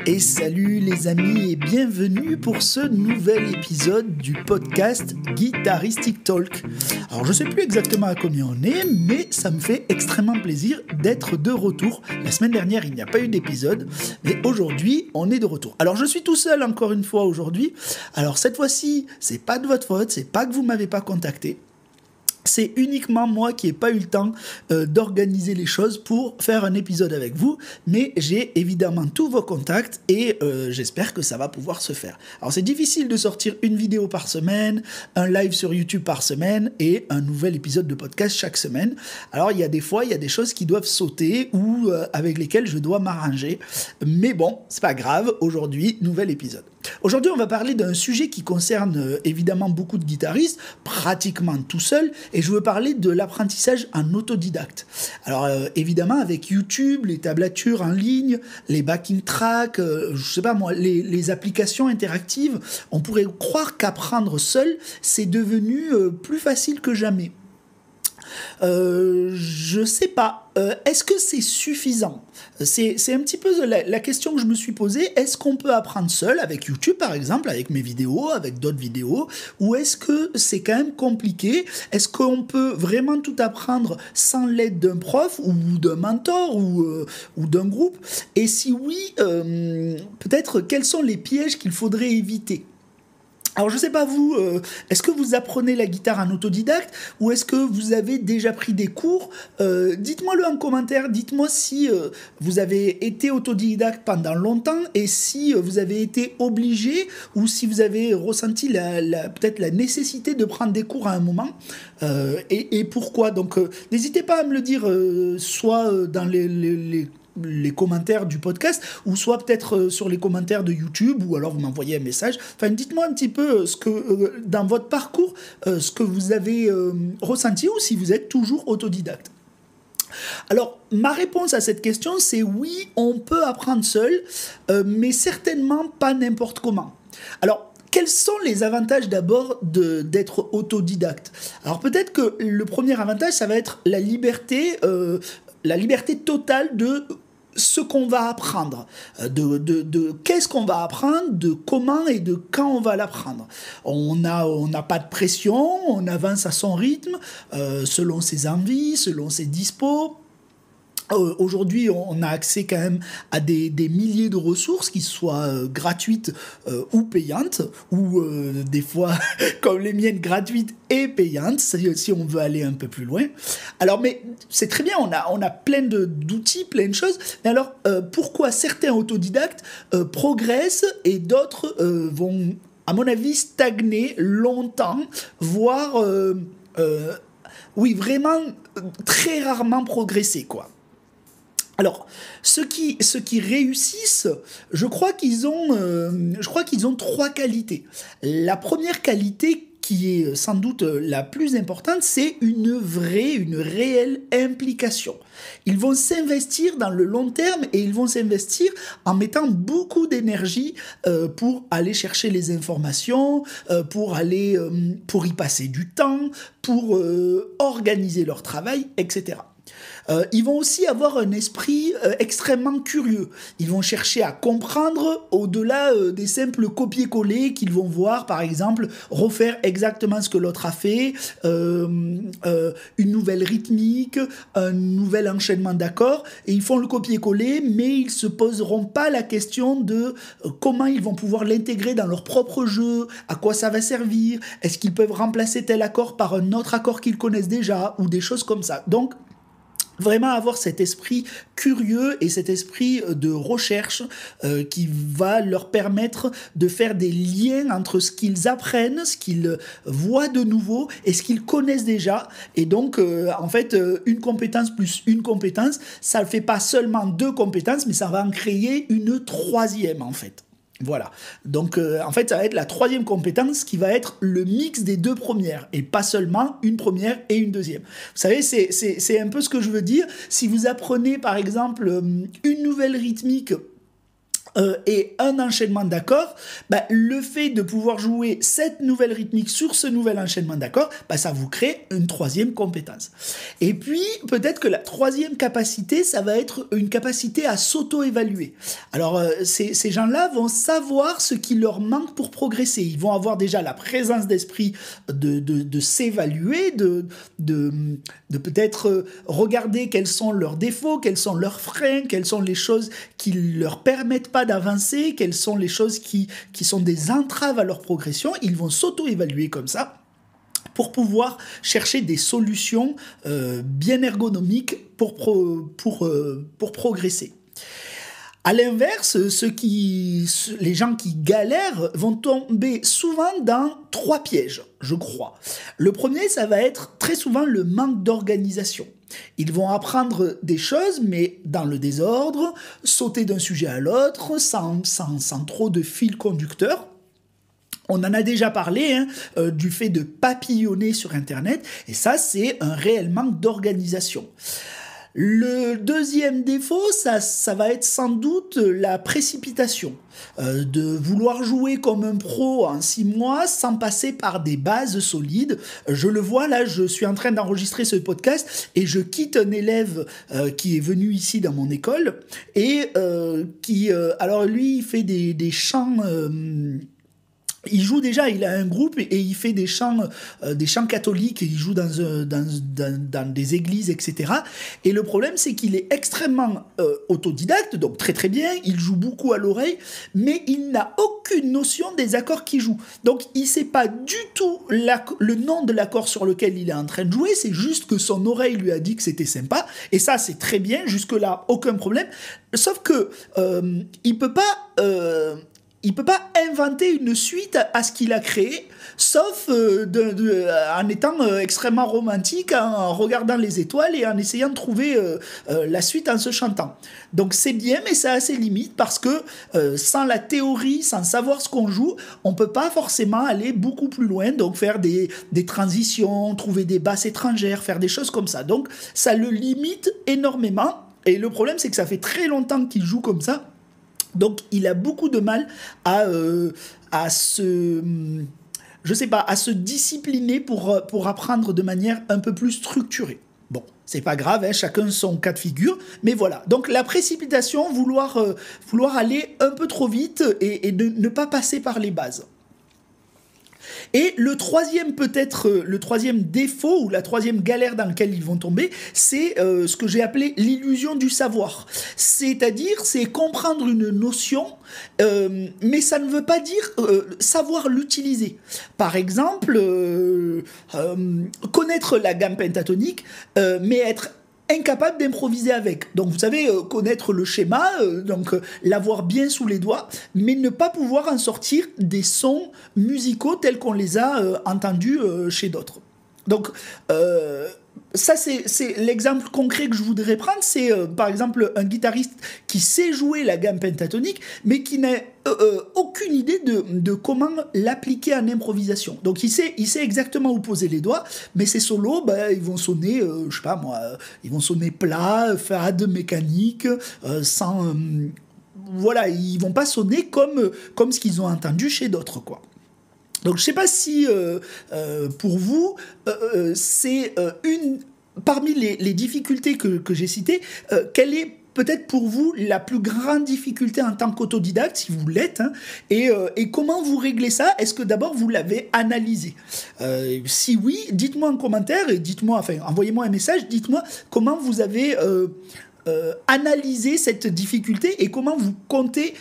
Et salut les amis et bienvenue pour ce nouvel épisode du podcast Guitaristic Talk. Alors je sais plus exactement à combien on est, mais ça me fait extrêmement plaisir d'être de retour. La semaine dernière il n'y a pas eu d'épisode, mais aujourd'hui on est de retour. Alors je suis tout seul encore une fois aujourd'hui. Alors cette fois-ci c'est pas de votre faute, c'est pas que vous m'avez pas contacté. C'est uniquement moi qui n'ai pas eu le temps d'organiser les choses pour faire un épisode avec vous, mais j'ai évidemment tous vos contacts et j'espère que ça va pouvoir se faire. Alors c'est difficile de sortir une vidéo par semaine, un live sur YouTube par semaine et un nouvel épisode de podcast chaque semaine. Alors il y a des fois, il y a des choses qui doivent sauter ou avec lesquelles je dois m'arranger, mais bon, c'est pas grave, aujourd'hui, nouvel épisode. Aujourd'hui, on va parler d'un sujet qui concerne évidemment beaucoup de guitaristes, pratiquement tout seul, et je veux parler de l'apprentissage en autodidacte. Alors évidemment, avec YouTube, les tablatures en ligne, les backing tracks, je sais pas moi, les applications interactives, on pourrait croire qu'apprendre seul, c'est devenu plus facile que jamais. Je sais pas. Est-ce que c'est suffisant ? C'est un petit peu la question que je me suis posée. Est-ce qu'on peut apprendre seul avec YouTube par exemple, avec mes vidéos, avec d'autres vidéos, ou est-ce que c'est quand même compliqué ? Est-ce qu'on peut vraiment tout apprendre sans l'aide d'un prof ou d'un mentor ou d'un groupe ? Et si oui, peut-être quels sont les pièges qu'il faudrait éviter ? Alors je sais pas vous, est-ce que vous apprenez la guitare en autodidacte ou est-ce que vous avez déjà pris des cours ? Dites-moi-le en commentaire, dites-moi si vous avez été autodidacte pendant longtemps et si vous avez été obligé ou si vous avez ressenti peut-être la nécessité de prendre des cours à un moment et pourquoi. Donc n'hésitez pas à me le dire soit dans les commentaires du podcast, ou soit peut-être sur les commentaires de YouTube, ou alors vous m'envoyez un message. Enfin, dites-moi un petit peu ce que, dans votre parcours, ce que vous avez ressenti, ou si vous êtes toujours autodidacte. Alors, ma réponse à cette question, c'est oui, on peut apprendre seul, mais certainement pas n'importe comment. Alors, quels sont les avantages d'abord d'être autodidacte ? Alors peut-être que le premier avantage, ça va être la liberté totale de ce qu'on va apprendre, de qu'est-ce qu'on va apprendre, de comment et de quand on va l'apprendre. On n'a pas de pression, on avance à son rythme, selon ses envies, selon ses dispos. Aujourd'hui, on a accès quand même à des milliers de ressources, qui soient gratuites ou payantes, ou des fois, comme les miennes, gratuites et payantes, si on veut aller un peu plus loin. Alors, mais c'est très bien, on a plein d'outils, plein de choses, mais alors, pourquoi certains autodidactes progressent et d'autres vont, à mon avis, stagner longtemps, voire, oui, vraiment, très rarement progresser, quoi. Alors, ceux qui réussissent, je crois qu'ils ont trois qualités. La première qualité, qui est sans doute la plus importante, c'est une réelle implication. Ils vont s'investir dans le long terme et ils vont s'investir en mettant beaucoup d'énergie pour aller chercher les informations, pour y passer du temps, pour organiser leur travail, etc. Ils vont aussi avoir un esprit extrêmement curieux. Ils vont chercher à comprendre au-delà des simples copier-coller qu'ils vont voir, par exemple, refaire exactement ce que l'autre a fait, une nouvelle rythmique, un nouvel enchaînement d'accords, et ils font le copier-coller, mais ils ne se poseront pas la question de comment ils vont pouvoir l'intégrer dans leur propre jeu, à quoi ça va servir, est-ce qu'ils peuvent remplacer tel accord par un autre accord qu'ils connaissent déjà, ou des choses comme ça. Donc, vraiment avoir cet esprit curieux et cet esprit de recherche qui va leur permettre de faire des liens entre ce qu'ils apprennent, ce qu'ils voient de nouveau et ce qu'ils connaissent déjà. Et donc, en fait, une compétence plus une compétence, ça ne fait pas seulement deux compétences, mais ça va en créer une troisième, en fait. Voilà. Donc, en fait, ça va être la troisième compétence qui va être le mix des deux premières et pas seulement une première et une deuxième. Vous savez, c'est un peu ce que je veux dire. Si vous apprenez, par exemple, une nouvelle rythmique et un enchaînement d'accords, le fait de pouvoir jouer cette nouvelle rythmique sur ce nouvel enchaînement d'accords, ça vous crée une troisième compétence. Et puis, peut-être que la troisième capacité, ça va être une capacité à s'auto-évaluer. Alors, ces gens-là vont savoir ce qui leur manque pour progresser. Ils vont avoir déjà la présence d'esprit de s'évaluer, de peut-être regarder quels sont leurs défauts, quels sont leurs freins, quelles sont les choses qui ne leur permettent pas d'avancer, quelles sont les choses qui sont des entraves à leur progression. Ils vont s'auto-évaluer comme ça pour pouvoir chercher des solutions bien ergonomiques pour progresser. À l'inverse, les gens qui galèrent vont tomber souvent dans 3 pièges, je crois. Le premier, ça va être très souvent le manque d'organisation. Ils vont apprendre des choses, mais dans le désordre, sauter d'un sujet à l'autre, sans trop de fil conducteur. On en a déjà parlé, du fait de papillonner sur Internet, et ça, c'est un réel manque d'organisation. Le deuxième défaut, ça va être sans doute la précipitation. De vouloir jouer comme un pro en 6 mois sans passer par des bases solides. Je le vois, là, je suis en train d'enregistrer ce podcast et je quitte un élève qui est venu ici dans mon école et alors lui, il fait des chants... il joue déjà, il a un groupe et il fait des chants catholiques, il joue dans des églises, etc. Et le problème, c'est qu'il est extrêmement autodidacte, donc très très bien, il joue beaucoup à l'oreille, mais il n'a aucune notion des accords qu'il joue. Donc il ne sait pas du tout le nom de l'accord sur lequel il est en train de jouer, c'est juste que son oreille lui a dit que c'était sympa, et ça c'est très bien, jusque-là, aucun problème. Sauf que il peut pas inventer une suite à ce qu'il a créé, sauf en étant extrêmement romantique, en regardant les étoiles et en essayant de trouver la suite en se chantant. Donc c'est bien, mais ça a ses limites, parce que sans la théorie, sans savoir ce qu'on joue, on ne peut pas forcément aller beaucoup plus loin, donc faire des transitions, trouver des basses étrangères, faire des choses comme ça. Donc ça le limite énormément, et le problème c'est que ça fait très longtemps qu'il joue comme ça. Donc, il a beaucoup de mal à se discipliner pour apprendre de manière un peu plus structurée. Bon, c'est pas grave, chacun son cas de figure, mais voilà. Donc, la précipitation, vouloir aller un peu trop vite et ne pas passer par les bases. Et le troisième défaut ou la troisième galère dans laquelle ils vont tomber, c'est ce que j'ai appelé l'illusion du savoir. C'est-à-dire, c'est comprendre une notion, mais ça ne veut pas dire savoir l'utiliser. Par exemple, connaître la gamme pentatonique, mais être incapable d'improviser avec. Donc vous savez, connaître le schéma, l'avoir bien sous les doigts, mais ne pas pouvoir en sortir des sons musicaux tels qu'on les a entendus chez d'autres. Donc ça, c'est l'exemple concret que je voudrais prendre, c'est par exemple un guitariste qui sait jouer la gamme pentatonique, mais qui n'a aucune idée de comment l'appliquer en improvisation. Donc il sait exactement où poser les doigts, mais ces solos, ils vont sonner, je sais pas moi, ils vont sonner plat, fade, mécanique, sans... voilà, ils vont pas sonner comme ce qu'ils ont entendu chez d'autres, quoi. Donc je ne sais pas si pour vous, c'est parmi les difficultés que j'ai citées, quelle est peut-être pour vous la plus grande difficulté en tant qu'autodidacte, si vous l'êtes, et comment vous réglez ça? Est-ce que d'abord vous l'avez analysé? Si oui, dites-moi en commentaire et envoyez-moi un message, dites-moi comment vous avez analysé cette difficulté et comment vous comptez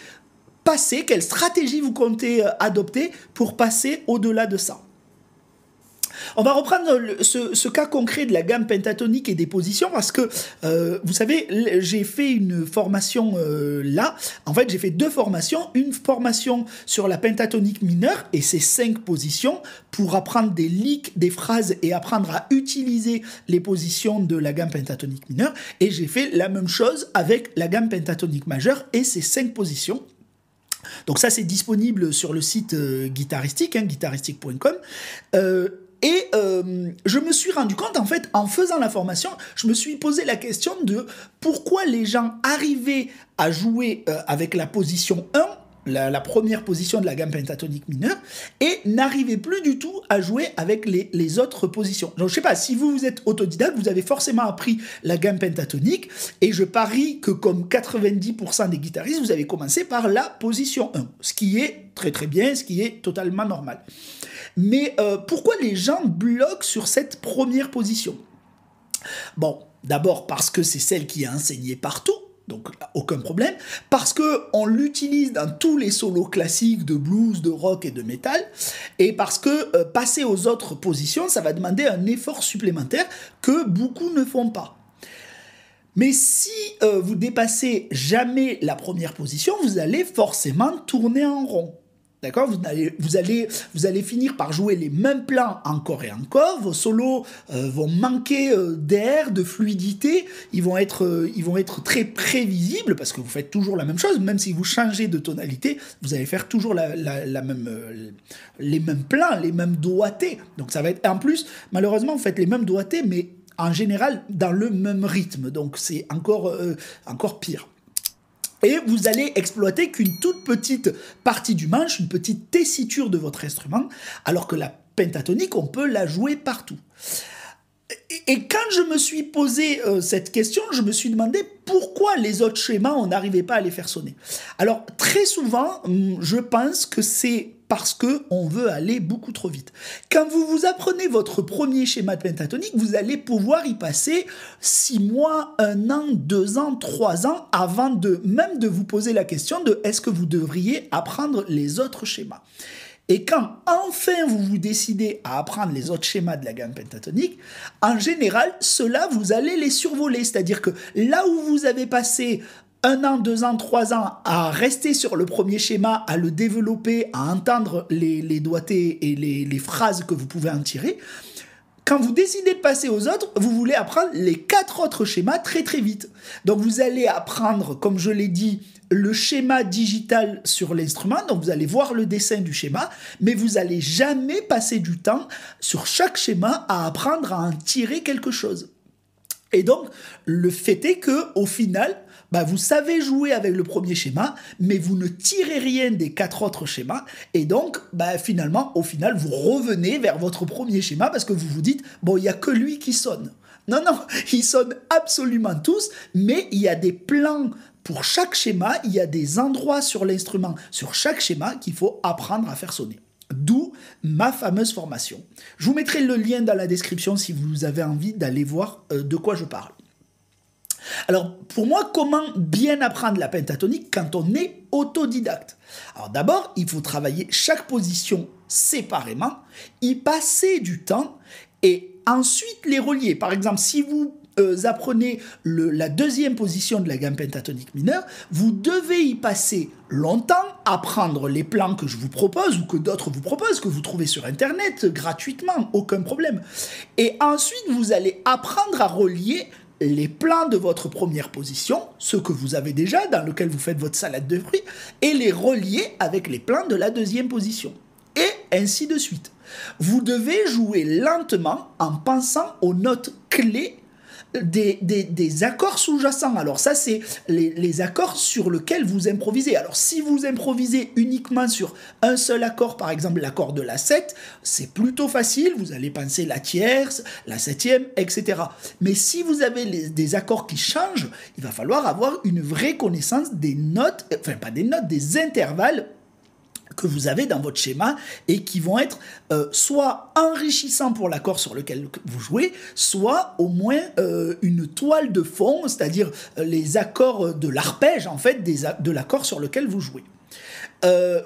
passer, quelle stratégie vous comptez adopter pour passer au-delà de ça. On va reprendre ce cas concret de la gamme pentatonique et des positions parce que, vous savez, j'ai fait une formation là. En fait, j'ai fait 2 formations. Une formation sur la pentatonique mineure et ses 5 positions pour apprendre des licks, des phrases et apprendre à utiliser les positions de la gamme pentatonique mineure. Et j'ai fait la même chose avec la gamme pentatonique majeure et ses 5 positions. Donc ça, c'est disponible sur le site guitaristique, guitaristique.com. Et je me suis rendu compte, en fait, en faisant la formation, je me suis posé la question de pourquoi les gens arrivaient à jouer avec la position 1, la première position de la gamme pentatonique mineure, et n'arrivaient plus du tout à jouer avec les autres positions. Donc je sais pas, si vous êtes autodidacte, vous avez forcément appris la gamme pentatonique, et je parie que comme 90% des guitaristes, vous avez commencé par la position 1, ce qui est très très bien, ce qui est totalement normal. Mais pourquoi les gens bloquent sur cette première position? Bon, d'abord parce que c'est celle qui est enseignée partout, donc aucun problème, parce qu'on l'utilise dans tous les solos classiques de blues, de rock et de métal, et parce que passer aux autres positions, ça va demander un effort supplémentaire que beaucoup ne font pas. Mais si vous dépassez jamais la première position, vous allez forcément tourner en rond. D'accord, vous allez finir par jouer les mêmes plans encore et encore. Vos solos vont manquer d'air, de fluidité. Ils vont être très prévisibles parce que vous faites toujours la même chose. Même si vous changez de tonalité, vous allez faire toujours les mêmes plans, les mêmes doigtés. Donc ça va être... En plus, malheureusement, vous faites les mêmes doigtés, mais en général dans le même rythme. Donc c'est encore pire. Et vous allez exploiter qu'une toute petite partie du manche, une petite tessiture de votre instrument, alors que la pentatonique, on peut la jouer partout. Et quand je me suis posé cette question, je me suis demandé pourquoi les autres schémas, on n'arrivait pas à les faire sonner. Alors, très souvent, je pense que c'est parce qu'on veut aller beaucoup trop vite. Quand vous apprenez votre premier schéma de pentatonique, vous allez pouvoir y passer 6 mois, 1 an, 2 ans, 3 ans, avant même de vous poser la question de est-ce que vous devriez apprendre les autres schémas. Et quand enfin vous décidez à apprendre les autres schémas de la gamme pentatonique, en général, ceux-là, vous allez les survoler. C'est-à-dire que là où vous avez passé 1 an, 2 ans, 3 ans à rester sur le premier schéma, à le développer, à entendre les doigtés et les phrases que vous pouvez en tirer, quand vous décidez de passer aux autres, vous voulez apprendre les 4 autres schémas très très vite. Donc vous allez apprendre, comme je l'ai dit, le schéma digital sur l'instrument, donc vous allez voir le dessin du schéma, mais vous n'allez jamais passer du temps sur chaque schéma à apprendre à en tirer quelque chose. Et donc, le fait est qu'au final, vous savez jouer avec le premier schéma, mais vous ne tirez rien des 4 autres schémas, et donc, finalement, au final, vous revenez vers votre premier schéma parce que vous vous dites, bon, il n'y a que lui qui sonne. Non, ils sonnent absolument tous, mais il y a des plans pour chaque schéma, il y a des endroits sur l'instrument, sur chaque schéma, qu'il faut apprendre à faire sonner. D'où ma fameuse formation. Je vous mettrai le lien dans la description si vous avez envie d'aller voir de quoi je parle. Alors, pour moi, comment bien apprendre la pentatonique quand on est autodidacte? Alors d'abord, il faut travailler chaque position séparément, y passer du temps et ensuite les relier. Par exemple, si vous apprenez la deuxième position de la gamme pentatonique mineure, vous devez y passer longtemps, apprendre les plans que je vous propose ou que d'autres vous proposent, que vous trouvez sur internet gratuitement, aucun problème. Et ensuite, vous allez apprendre à relier les plans de votre première position, ceux que vous avez déjà, dans lequel vous faites votre salade de fruits, et les relier avec les plans de la deuxième position. Et ainsi de suite. Vous devez jouer lentement en pensant aux notes clés des accords sous-jacents. Alors ça, c'est les accords sur lesquels vous improvisez. Alors si vous improvisez uniquement sur un seul accord, par exemple l'accord de la 7, c'est plutôt facile, vous allez penser la tierce, la septième, etc. Mais si vous avez des accords qui changent, il va falloir avoir une vraie connaissance des notes, enfin pas des notes, des intervalles que vous avez dans votre schéma et qui vont être soit enrichissants pour l'accord sur lequel vous jouez, soit au moins une toile de fond, c'est-à-dire les accords de l'arpège en fait de l'accord sur lequel vous jouez.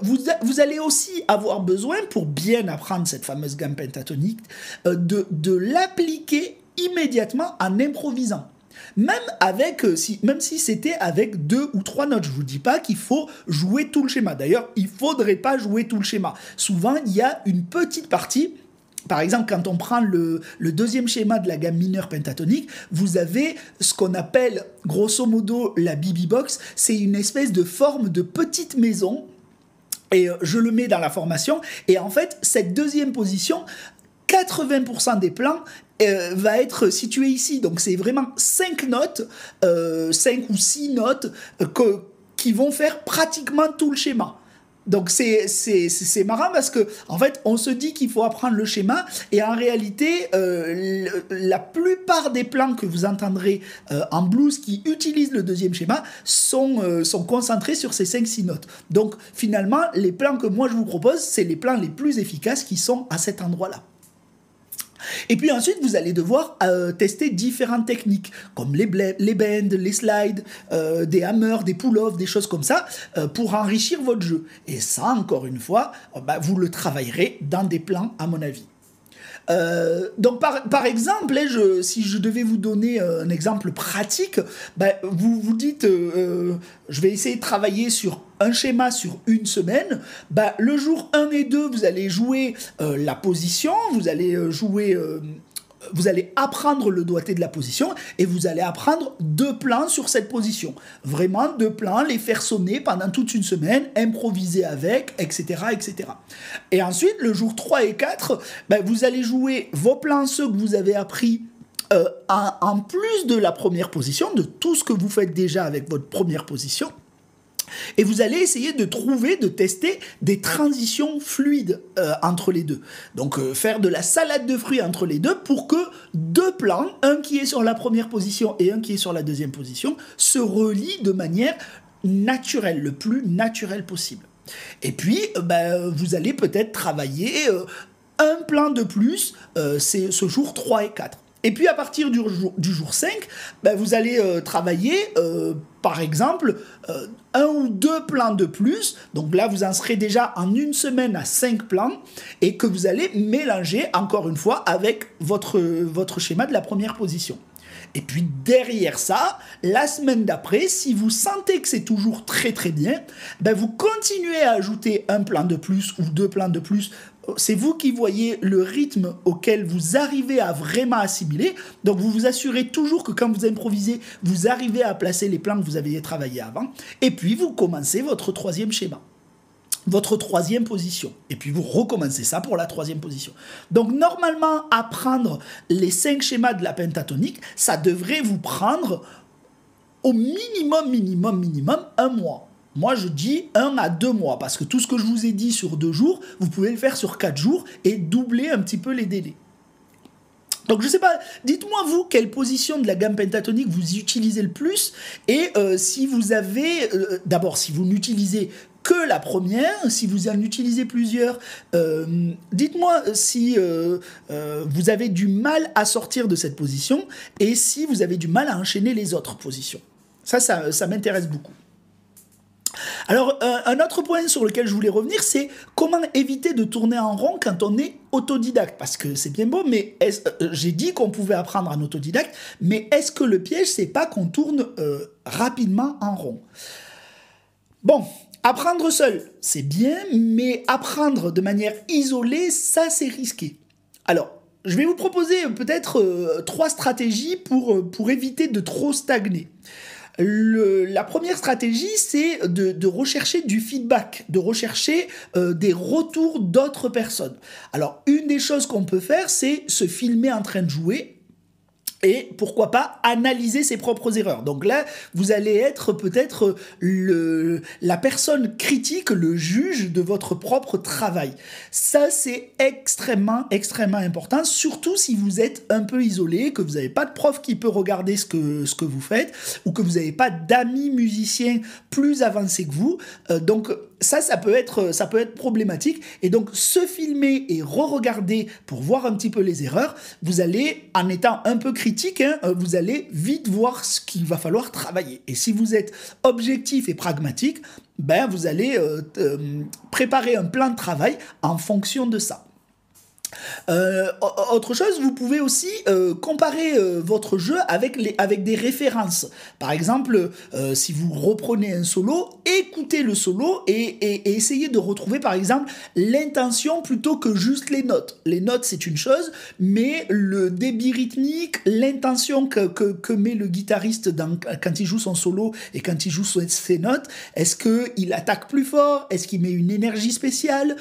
Vous allez aussi avoir besoin, pour bien apprendre cette fameuse gamme pentatonique, de l'appliquer immédiatement en improvisant. Même si c'était avec 2 ou 3 notes. Je ne vous dis pas qu'il faut jouer tout le schéma. D'ailleurs, il ne faudrait pas jouer tout le schéma. Souvent, il y a une petite partie. Par exemple, quand on prend le deuxième schéma de la gamme mineure pentatonique, vous avez ce qu'on appelle grosso modo la BB Box. C'est une espèce de forme de petite maison. Et je le mets dans la formation. Et en fait, cette deuxième position, 80% des plans va être situé ici. Donc c'est vraiment 5 notes, 5 ou 6 notes qui vont faire pratiquement tout le schéma. Donc c'est marrant parce que en fait on se dit qu'il faut apprendre le schéma et en réalité la plupart des plans que vous entendrez en blues qui utilisent le deuxième schéma sont concentrés sur ces 5-6 notes. Donc finalement les plans que moi je vous propose, c'est les plans les plus efficaces qui sont à cet endroit-là. Et puis ensuite, vous allez devoir tester différentes techniques, comme les bends, les slides, des hammers, des pull-offs, des choses comme ça, pour enrichir votre jeu. Et ça, encore une fois, vous le travaillerez dans des plans, à mon avis. Donc par exemple, si je devais vous donner un exemple pratique, vous vous dites je vais essayer de travailler sur un schéma sur une semaine. Le jour 1 et 2, vous allez jouer la position, vous allez vous allez apprendre le doigté de la position et vous allez apprendre 2 plans sur cette position. Vraiment 2 plans, les faire sonner pendant toute une semaine, improviser avec, etc. etc. Et ensuite, le jour 3 et 4, vous allez jouer vos plans, ceux que vous avez appris en plus de la première position, de tout ce que vous faites déjà avec votre première position. Et vous allez essayer de tester des transitions fluides entre les deux. Donc faire de la salade de fruits entre les deux pour que 2 plans, un qui est sur la première position et un qui est sur la deuxième position, se relient de manière naturelle, le plus naturel possible. Et puis, vous allez peut-être travailler un plan de plus, c'est ce jour 3 et 4. Et puis à partir du jour 5, vous allez travailler, par exemple, 1 ou 2 plans de plus. Donc là, vous en serez déjà en une semaine à 5 plans et que vous allez mélanger, encore une fois, avec votre schéma de la première position. Et puis derrière ça, la semaine d'après, si vous sentez que c'est toujours très très bien, vous continuez à ajouter un plan de plus ou 2 plans de plus. C'est vous qui voyez le rythme auquel vous arrivez à vraiment assimiler. Donc vous vous assurez toujours que quand vous improvisez, vous arrivez à placer les plans que vous aviez travaillé avant. Et puis vous commencez votre 3e schéma, votre 3e position. Et puis vous recommencez ça pour la 3e position. Donc normalement, apprendre les 5 schémas de la pentatonique, ça devrait vous prendre au minimum 1 mois. Moi, je dis 1 à 2 mois, parce que tout ce que je vous ai dit sur 2 jours, vous pouvez le faire sur 4 jours et doubler un petit peu les délais. Donc, je sais pas, dites-moi, vous, quelle position de la gamme pentatonique vous utilisez le plus, et si vous avez, d'abord, si vous n'utilisez que la première, si vous en utilisez plusieurs, dites-moi si vous avez du mal à sortir de cette position, et si vous avez du mal à enchaîner les autres positions. Ça m'intéresse beaucoup. Alors, un autre point sur lequel je voulais revenir, c'est comment éviter de tourner en rond quand on est autodidacte. Parce que c'est bien beau, mais j'ai dit qu'on pouvait apprendre en autodidacte, mais est-ce que le piège, c'est pas qu'on tourne rapidement en rond? Bon, apprendre seul, c'est bien, mais apprendre de manière isolée, ça, c'est risqué. Alors, je vais vous proposer peut-être 3 stratégies pour éviter de trop stagner. La première stratégie, c'est de rechercher du feedback, de rechercher des retours d'autres personnes. Alors, une des choses qu'on peut faire, c'est se filmer en train de jouer et pourquoi pas analyser ses propres erreurs. Donc là, vous allez être peut-être la personne critique, le juge de votre propre travail. Ça, c'est extrêmement important, surtout si vous êtes un peu isolé, que vous n'avez pas de prof qui peut regarder ce que vous faites, ou que vous n'avez pas d'amis musiciens plus avancés que vous. Donc ça peut être problématique. Et donc, se filmer et re-regarder pour voir un petit peu les erreurs, vous allez, en étant un peu critique, vous allez vite voir ce qu'il va falloir travailler. Et si vous êtes objectif et pragmatique, vous allez préparer un plan de travail en fonction de ça. Autre chose, vous pouvez aussi comparer votre jeu avec des références. Par exemple, si vous reprenez un solo, écoutez le solo et essayez de retrouver par exemple l'intention plutôt que juste les notes. Les notes, c'est une chose, mais le débit rythmique, l'intention que met le guitariste quand il joue son solo et quand il joue ses notes, est-ce qu'il attaque plus fort? Est-ce qu'il met une énergie spéciale?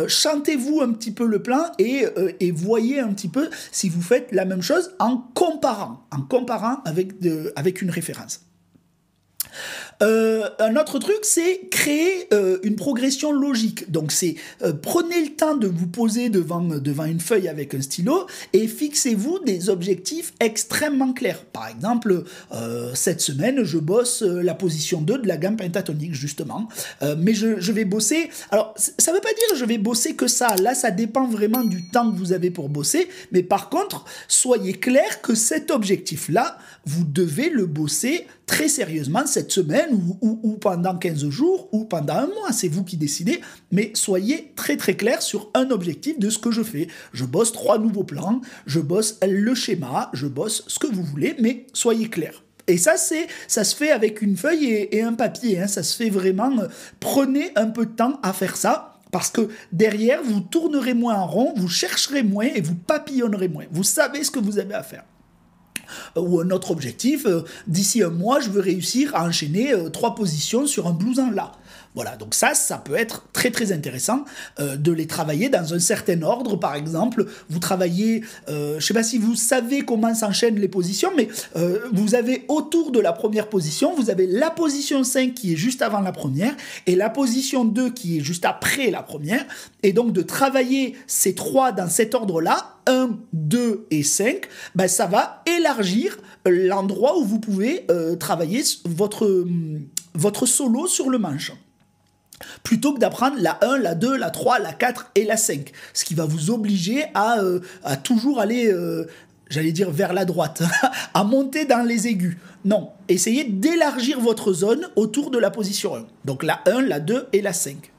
Chantez-vous un petit peu le plan et et voyez un petit peu si vous faites la même chose en comparant avec une référence. Un autre truc, c'est créer une progression logique. Donc c'est prenez le temps de vous poser devant une feuille avec un stylo et fixez-vous des objectifs extrêmement clairs. Par exemple, cette semaine, je bosse la position 2 de la gamme pentatonique, justement. Mais je vais bosser... Alors, ça ne veut pas dire je vais bosser que ça. Là, ça dépend vraiment du temps que vous avez pour bosser. Mais par contre, soyez clair que cet objectif-là, vous devez le bosser très sérieusement cette semaine ou pendant 15 jours ou pendant un mois, c'est vous qui décidez, mais soyez très très clair sur un objectif de ce que je fais. Je bosse 3 nouveaux plans, je bosse le schéma, je bosse ce que vous voulez, mais soyez clair. Et ça se fait avec une feuille et un papier, hein, ça se fait vraiment, prenez un peu de temps à faire ça, parce que derrière, vous tournerez moins en rond, vous chercherez moins et vous papillonnerez moins. Vous savez ce que vous avez à faire. Ou un autre objectif, d'ici un mois, je veux réussir à enchaîner 3 positions sur un blouson là. Voilà, donc ça peut être très très intéressant de les travailler dans un certain ordre. Par exemple, vous travaillez, je ne sais pas si vous savez comment s'enchaînent les positions, mais vous avez autour de la première position, vous avez la position 5 qui est juste avant la première et la position 2 qui est juste après la première. Et donc de travailler ces 3 dans cet ordre-là, 1, 2 et 5, ben ça va élargir l'endroit où vous pouvez travailler votre solo sur le manche. Plutôt que d'apprendre la 1, la 2, la 3, la 4 et la 5. Ce qui va vous obliger à toujours aller, j'allais dire vers la droite, à monter dans les aigus. Non, essayez d'élargir votre zone autour de la position 1. Donc la 1, la 2 et la 5.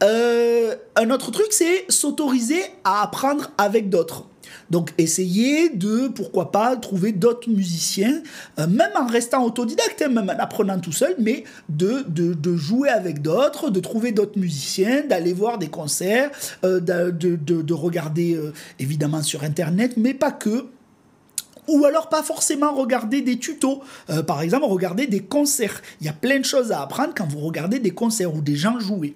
Un autre truc, c'est s'autoriser à apprendre avec d'autres. Donc essayez de, pourquoi pas, trouver d'autres musiciens, même en restant autodidacte, hein, même en apprenant tout seul, mais de jouer avec d'autres, de trouver d'autres musiciens, d'aller voir des concerts, de regarder évidemment sur Internet, mais pas que. Ou alors pas forcément regarder des tutos. Par exemple, regarder des concerts. Il y a plein de choses à apprendre quand vous regardez des concerts ou des gens jouer.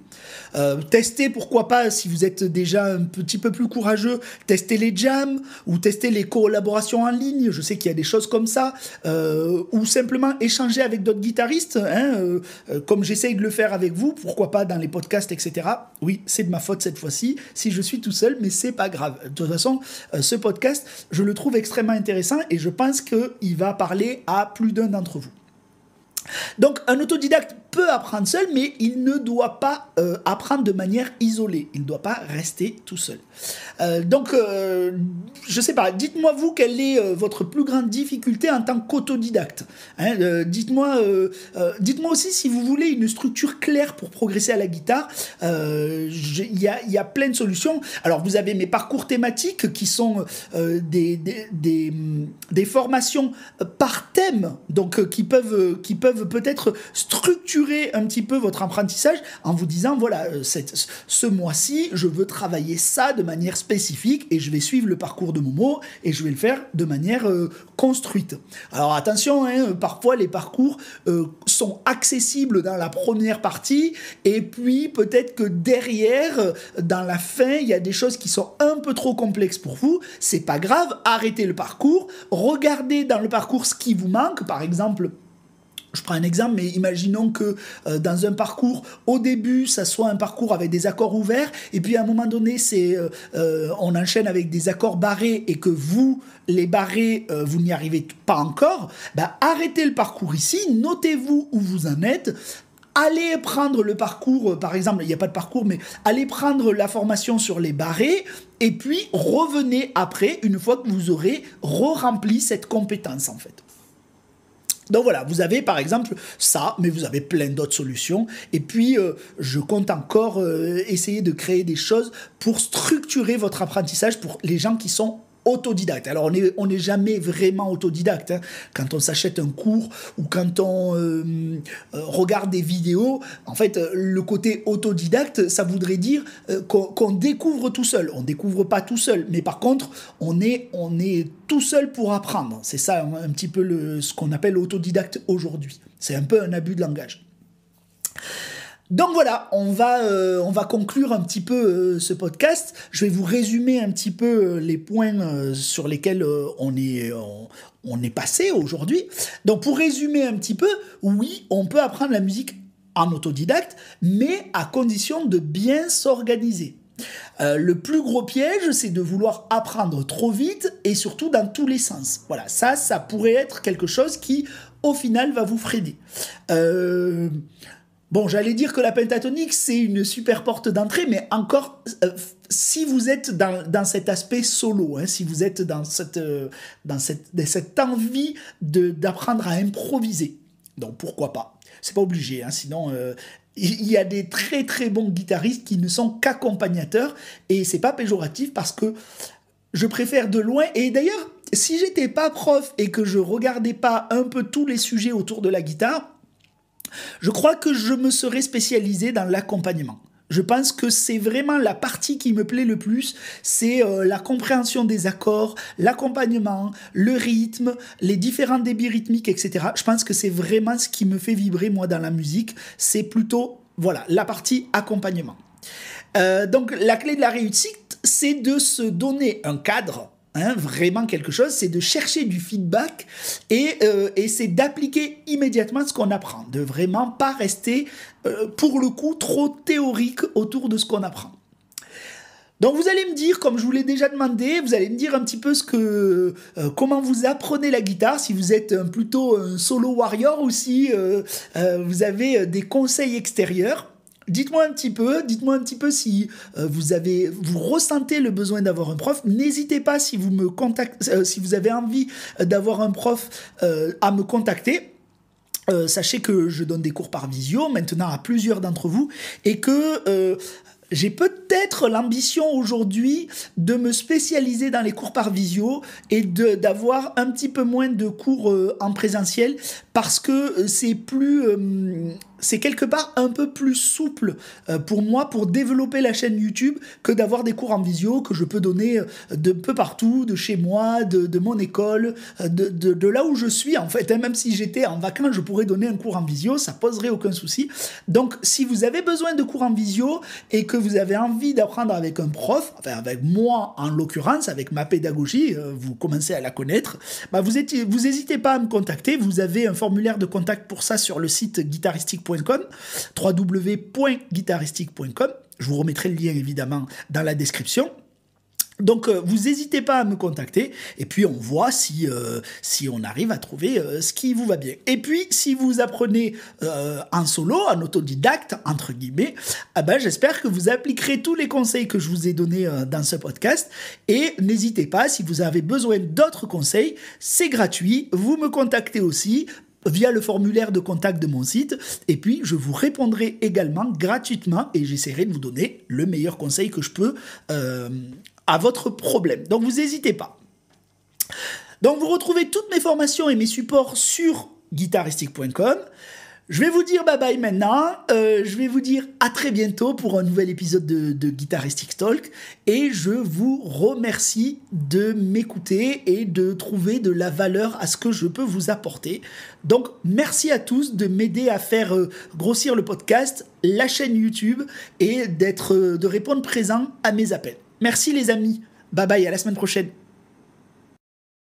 Testez, pourquoi pas, si vous êtes déjà un petit peu plus courageux, testez les jams ou testez les collaborations en ligne. Je sais qu'il y a des choses comme ça. Ou simplement échanger avec d'autres guitaristes, hein, comme j'essaye de le faire avec vous. Pourquoi pas dans les podcasts, etc. Oui, c'est de ma faute cette fois-ci, si je suis tout seul, mais c'est pas grave. De toute façon, ce podcast, je le trouve extrêmement intéressant et je pense qu'il va parler à plus d'un d'entre vous. Donc, un autodidacte peut apprendre seul, mais il ne doit pas apprendre de manière isolée. Il ne doit pas rester tout seul. Donc, je sais pas, dites-moi vous quelle est votre plus grande difficulté en tant qu'autodidacte. Hein, dites-moi aussi si vous voulez une structure claire pour progresser à la guitare. Il y a plein de solutions. Alors, vous avez mes parcours thématiques qui sont des formations par thème, donc qui peuvent peut-être structurer un petit peu votre apprentissage en vous disant, voilà, ce mois-ci, je veux travailler ça de manière spécifique et je vais suivre le parcours de Momo et je vais le faire de manière construite. Alors attention, hein, parfois les parcours sont accessibles dans la première partie et puis peut-être que derrière, dans la fin, il y a des choses qui sont un peu trop complexes pour vous. C'est pas grave, arrêtez le parcours, regardez dans le parcours ce qui vous manque, par exemple. Je prends un exemple, mais imaginons que dans un parcours, au début, ça soit un parcours avec des accords ouverts, et puis à un moment donné, on enchaîne avec des accords barrés, et que vous, les barrés, vous n'y arrivez pas encore, arrêtez le parcours ici, notez-vous où vous en êtes, allez prendre le parcours, par exemple, il n'y a pas de parcours, mais allez prendre la formation sur les barrés, et puis revenez après, une fois que vous aurez re-rempli cette compétence, en fait. Donc voilà, vous avez par exemple ça, mais vous avez plein d'autres solutions. Et puis, je compte encore essayer de créer des choses pour structurer votre apprentissage pour les gens qui sont autodidacte. Alors, on n'est jamais vraiment autodidacte. Hein. Quand on s'achète un cours ou quand on regarde des vidéos, en fait, le côté autodidacte, ça voudrait dire qu'on découvre tout seul. On ne découvre pas tout seul, mais par contre, on est tout seul pour apprendre. C'est ça un petit peu ce qu'on appelle autodidacte aujourd'hui. C'est un peu un abus de langage. Donc voilà, on va conclure un petit peu ce podcast. Je vais vous résumer un petit peu les points sur lesquels on est passé aujourd'hui. Donc pour résumer un petit peu, oui, on peut apprendre la musique en autodidacte, mais à condition de bien s'organiser. Le plus gros piège, c'est de vouloir apprendre trop vite et surtout dans tous les sens. Voilà, ça pourrait être quelque chose qui, au final, va vous freiner. Bon, j'allais dire que la pentatonique, c'est une super porte d'entrée, mais encore, si vous êtes dans cet aspect solo, hein, si vous êtes dans cette envie d'apprendre à improviser, donc pourquoi pas. C'est pas obligé, hein, sinon il y a des très très bons guitaristes qui ne sont qu'accompagnateurs, et c'est pas péjoratif parce que je préfère de loin, et d'ailleurs, si j'étais pas prof et que je regardais pas un peu tous les sujets autour de la guitare, je crois que je me serais spécialisé dans l'accompagnement. Je pense que c'est vraiment la partie qui me plaît le plus, c'est la compréhension des accords, l'accompagnement, le rythme, les différents débits rythmiques, etc. Je pense que c'est vraiment ce qui me fait vibrer, moi, dans la musique. C'est plutôt, voilà, la partie accompagnement. Donc, la clé de la réussite, c'est de se donner un cadre, hein, vraiment quelque chose, c'est de chercher du feedback et c'est d'appliquer immédiatement ce qu'on apprend, de vraiment pas rester, pour le coup, trop théorique autour de ce qu'on apprend. Donc vous allez me dire, comme je vous l'ai déjà demandé, vous allez me dire un petit peu comment vous apprenez la guitare, si vous êtes plutôt un solo warrior ou si vous avez des conseils extérieurs. Dites-moi un petit peu si vous ressentez le besoin d'avoir un prof. N'hésitez pas si si vous avez envie d'avoir un prof à me contacter. Sachez que je donne des cours par visio maintenant à plusieurs d'entre vous et que j'ai peut-être l'ambition aujourd'hui de me spécialiser dans les cours par visio et d'avoir un petit peu moins de cours en présentiel parce que c'est quelque part un peu plus souple pour moi pour développer la chaîne YouTube que d'avoir des cours en visio que je peux donner de peu partout, de chez moi, de mon école, de là où je suis en fait. Même si j'étais en vacances, je pourrais donner un cours en visio, ça poserait aucun souci. Donc si vous avez besoin de cours en visio et que vous avez envie d'apprendre avec un prof, enfin avec moi en l'occurrence, avec ma pédagogie, vous commencez à la connaître, bah vous n'hésitez pas à me contacter. Vous avez un formulaire de contact pour ça sur le site guitaristique.com, www.guitaristique.com. Je vous remettrai le lien évidemment dans la description. Donc, vous n'hésitez pas à me contacter et puis on voit si on arrive à trouver ce qui vous va bien. Et puis, si vous apprenez en solo, en autodidacte, entre guillemets, j'espère que vous appliquerez tous les conseils que je vous ai donnés dans ce podcast. Et n'hésitez pas, si vous avez besoin d'autres conseils, c'est gratuit. Vous me contactez aussi via le formulaire de contact de mon site, et puis je vous répondrai également gratuitement et j'essaierai de vous donner le meilleur conseil que je peux à votre problème. Donc vous n'hésitez pas. Donc vous retrouvez toutes mes formations et mes supports sur guitaristique.com. Je vais vous dire bye bye maintenant, je vais vous dire à très bientôt pour un nouvel épisode de Guitaristic Talk et je vous remercie de m'écouter et de trouver de la valeur à ce que je peux vous apporter. Donc merci à tous de m'aider à faire grossir le podcast, la chaîne YouTube et de répondre présent à mes appels. Merci les amis, bye bye, à la semaine prochaine.